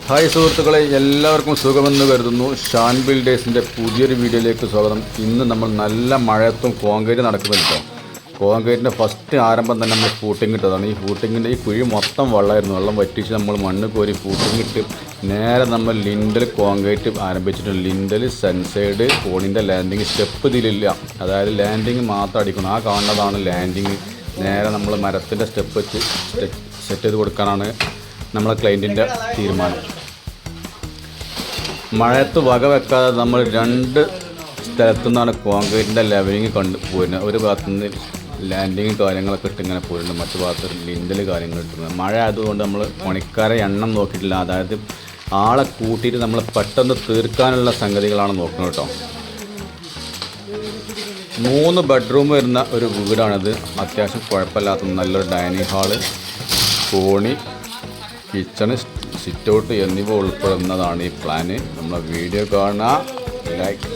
Hi സുഹൃത്തുക്കളെ, എല്ലാവർക്കും സുഖമെന്ന് കരുതുന്നു. ഷാൻ ബിൽഡേഴ്സിൻ്റെ പുതിയൊരു വീഡിയോയിലേക്ക് സ്വാഗതം. ഇന്ന് നമ്മൾ നല്ല മഴയത്തും കോൺക്രീറ്റ് നടക്കുന്നുണ്ട് കേട്ടോ. കോൺക്രീറ്റിൻ്റെ ഫസ്റ്റ് ആരംഭം തന്നെ നമ്മൾ ഫൂട്ടിങ് ഇട്ടതാണ്. ഈ ഫൂട്ടിങ്ങിൻ്റെ ഈ കുഴി മൊത്തം വെള്ളമായിരുന്നു. വെള്ളം വറ്റിച്ച് നമ്മൾ മണ്ണ് കോരി ഫൂട്ടിങ് ഇട്ട് നേരെ നമ്മൾ ലിൻഡൽ കോൺക്രീറ്റ് ആരംഭിച്ചിട്ടുണ്ട്. ലിൻഡൽ സൺസൈഡ് കോണിൻ്റെ ലാൻഡിങ് സ്റ്റെപ്പ് ഇതിലില്ല, അതായത് ലാൻഡിങ് മാത്രം അടിക്കണം. ആ കാണുന്നതാണ് ലാൻഡിങ്. നേരെ നമ്മൾ മരത്തിൻ്റെ സ്റ്റെപ്പ് വെച്ച് സെറ്റ് ചെയ്ത് കൊടുക്കാനാണ് നമ്മളെ ക്ലയൻറ്റിൻ്റെ തീരുമാനം. മഴയത്ത് വക വെക്കാതെ നമ്മൾ രണ്ട് സ്ഥലത്തു നിന്നാണ് കോൺക്രീറ്റിൻ്റെ ലെവലിങ് പോരുന്നത്. ഒരു ഭാഗത്തുനിന്ന് ലാൻഡിങ് കാര്യങ്ങളൊക്കെ ഇട്ട് ഇങ്ങനെ പോരുന്നുണ്ട്, മറ്റു ഭാഗത്ത് ലിൻഡൽ കാര്യങ്ങൾ ഇട്ടുന്നത്. മഴ ആയതുകൊണ്ട് നമ്മൾ പണിക്കാരെ എണ്ണം നോക്കിയിട്ടില്ല, അതായത് ആളെ കൂട്ടിയിട്ട് നമ്മൾ പെട്ടെന്ന് തീർക്കാനുള്ള സംഗതികളാണ് നോക്കുന്നത് കേട്ടോ. 3 ബെഡ്റൂം വരുന്ന ഒരു വീടാണിത്. അത്യാവശ്യം കുഴപ്പമില്ലാത്ത നല്ലൊരു ഡൈനിങ് ഹാള്, കോണി, കിച്ചണ്, സിറ്റ് ഔട്ട് എന്നിവ ഉൾപ്പെടുന്നതാണ് ഈ പ്ലാന്. നമ്മളെ വീഡിയോ കാണുക, ലൈക്ക്